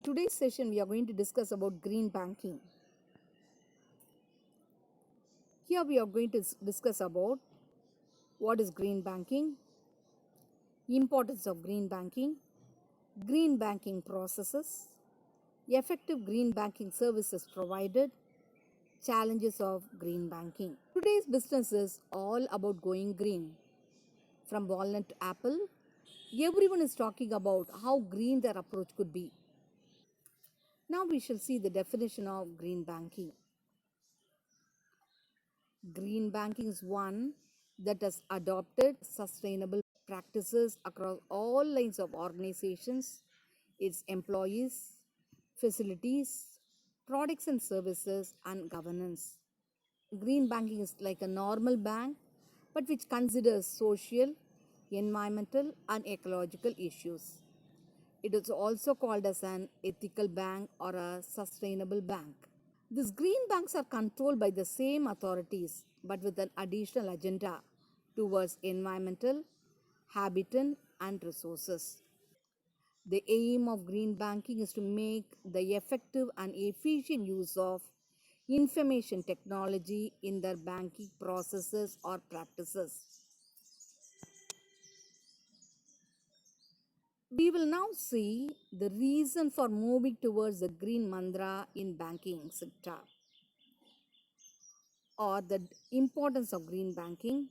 today's session we are going to discuss about green banking. Here we are going to discuss about what is green banking, importance of green banking processes, effective green banking services provided, challenges of green banking. Today's business is all about going green. From walnut to apple, everyone is talking about how green their approach could be. Now we shall see the definition of green banking. Green banking is one that has adopted sustainable practices across all lines of organizations, its employees, facilities, products and services, and governance. Green banking is like a normal bank, but which considers social, environmental, and ecological issues. It is also called as an ethical bank or a sustainable bank. These green banks are controlled by the same authorities but with an additional agenda towards environmental, habitat, and resources. The aim of green banking is to make the effective and efficient use of information technology in their banking processes or practices. We will now see the reason for moving towards the green mantra in banking sector, or the importance of green banking.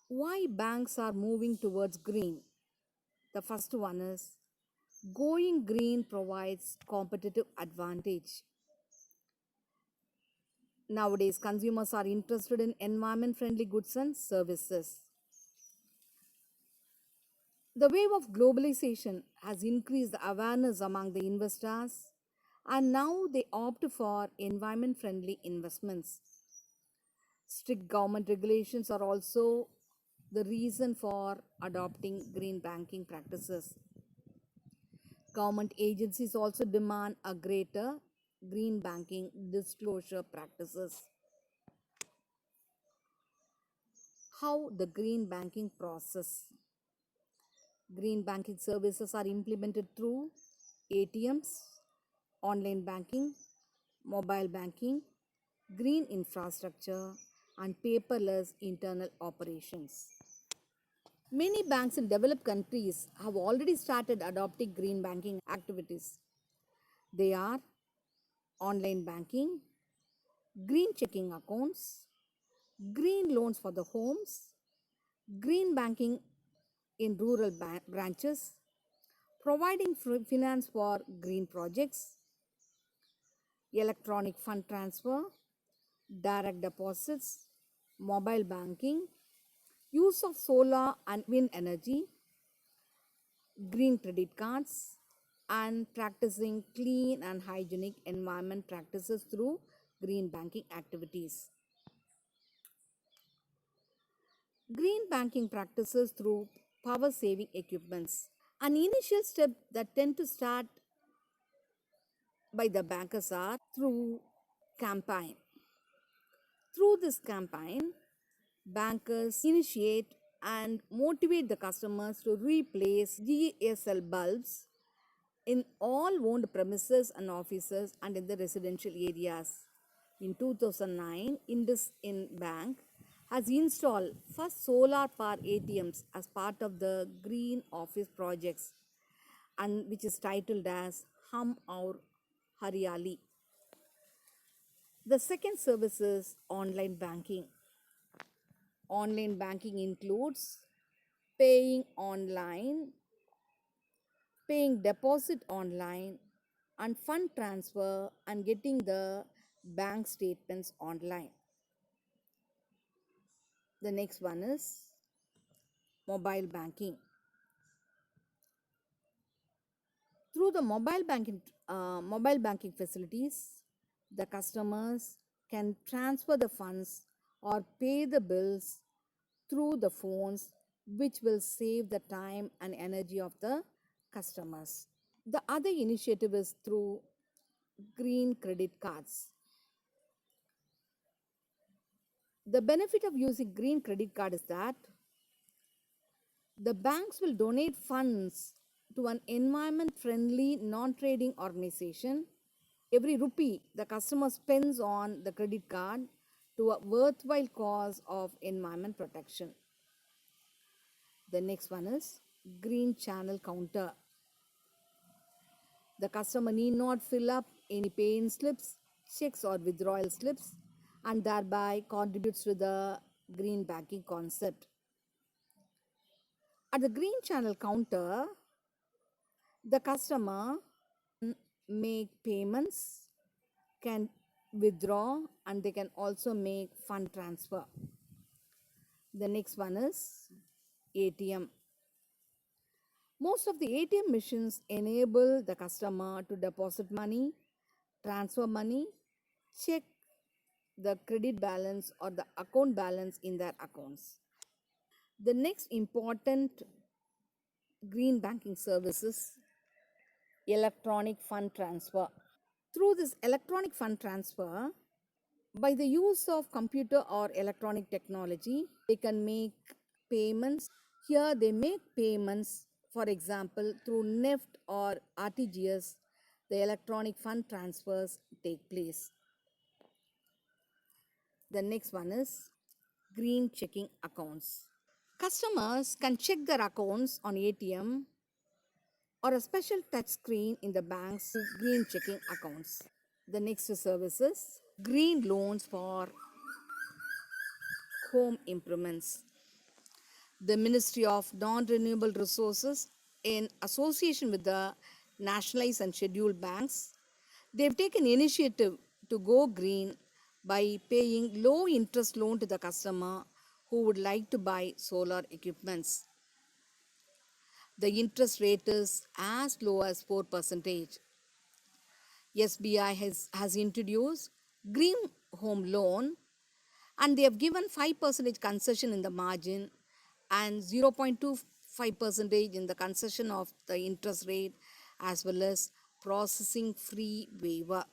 Why banks are moving towards green? The first one is going green provides competitive advantage. Nowadays, consumers are interested in environment friendly goods and services. The wave of globalization has increased the awareness among the investors, and now they opt for environment friendly investments. Strict government regulations are also the reason for adopting green banking practices. Government agencies also demand a greater green banking disclosure practices. How the green banking process? Green banking services are implemented through ATMs, online banking, mobile banking, green infrastructure, and paperless internal operations. Many banks in developed countries have already started adopting green banking activities. They are online banking, green checking accounts, green loans for the homes, green banking in rural branches, providing finance for green projects, electronic fund transfer, direct deposits, mobile banking, use of solar and wind energy, green credit cards, and practicing clean and hygienic environment practices through green banking activities. Green banking practices through power saving equipments. An initial step that tend to start by the bankers are through campaign. Through this campaign, bankers initiate and motivate the customers to replace GSL bulbs in all owned premises and offices and in the residential areas. In 2009, IndusInd Bank has installed first solar power ATMs as part of the Green Office projects, and which is titled as Hum Aur Haryali. The second service is online banking. Online banking includes paying online, paying deposit online, and fund transfer and getting the bank statements online. The next one is mobile banking. Through the mobile banking facilities, the customers can transfer the funds or pay the bills through the phones, which will save the time and energy of the customers. The other initiative is through green credit cards. The benefit of using green credit card is that the banks will donate funds to an environment friendly non trading organization. Every rupee the customer spends on the credit card to a worthwhile cause of environment protection. The next one is green channel counter. The customer need not fill up any pay-in slips, checks, or withdrawal slips, and thereby contributes to the green banking concept. At the green channel counter, the customer make payments, can withdraw, and they can also make fund transfer. The next one is ATM. Most of the ATM machines enable the customer to deposit money, transfer money, check the credit balance or the account balance in their accounts. The next important green banking service is electronic fund transfer. Through this electronic fund transfer, by the use of computer or electronic technology, they can make payments. Here they make payments, for example, through NEFT or RTGS, the electronic fund transfers take place. The next one is green checking accounts. Customers can check their accounts on ATM or a special touch screen in the bank's green checking accounts. The next service is green loans for home improvements. The Ministry of Non-Renewable Resources, in association with the nationalized and scheduled banks, they've taken initiative to go green by paying low interest loan to the customer who would like to buy solar equipments. The interest rate is as low as 4%. SBI has introduced green home loan, and they have given 5% concession in the margin and 0.25% in the concession of the interest rate, as well as processing free waiver.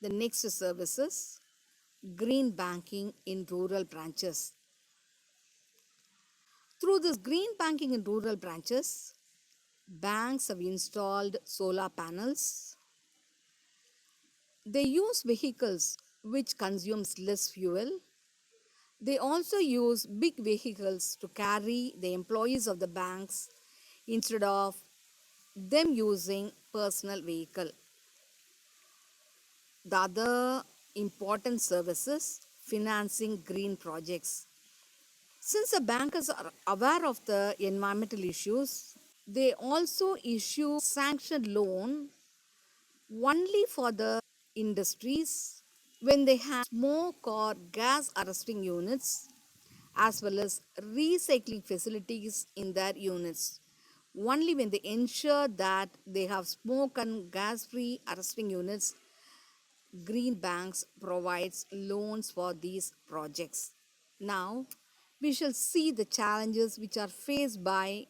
The next service is green banking in rural branches. Through this green banking in rural branches, banks have installed solar panels. They use vehicles which consumes less fuel. They also use big vehicles to carry the employees of the banks instead of them using personal vehicle. The other important service is financing green projects. Since the bankers are aware of the environmental issues, they also issue sanctioned loan only for the industries when they have smoke or gas arresting units, as well as recycling facilities in their units. Only when they ensure that they have smoke and gas free arresting units, green banks provides loans for these projects. Now we shall see the challenges which are faced by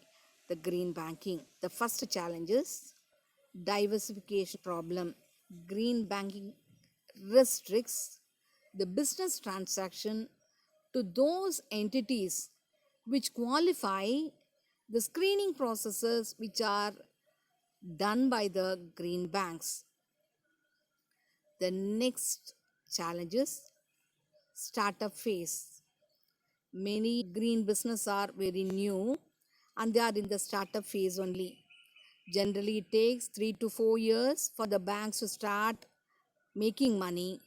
the green banking. The first challenge is diversification problem. Green banking restricts the business transaction to those entities which qualify the screening processes which are done by the green banks. The next challenge is startup phase. Many green business are very new and they are in the startup phase only. Generally, it takes 3 to 4 years for the banks to start making money,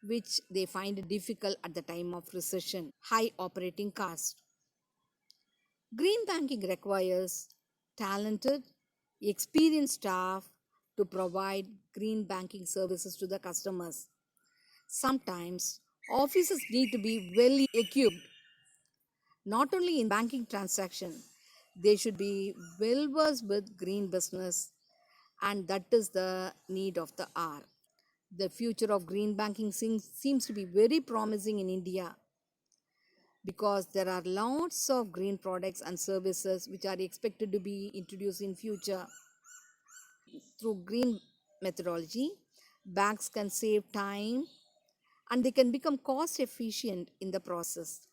which they find difficult at the time of recession. High operating cost. Green banking requires talented, experienced staff to provide green banking services to the customers. Sometimes offices need to be well equipped, not only in banking transaction, they should be well versed with green business, and that is the need of the hour. The future of green banking seems to be very promising in India because there are lots of green products and services which are expected to be introduced in future. Through green methodology, banks can save time and they can become cost efficient in the process.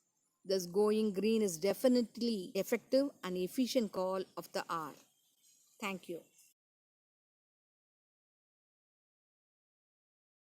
Thus, going green is definitely effective and efficient call of the hour. Thank you.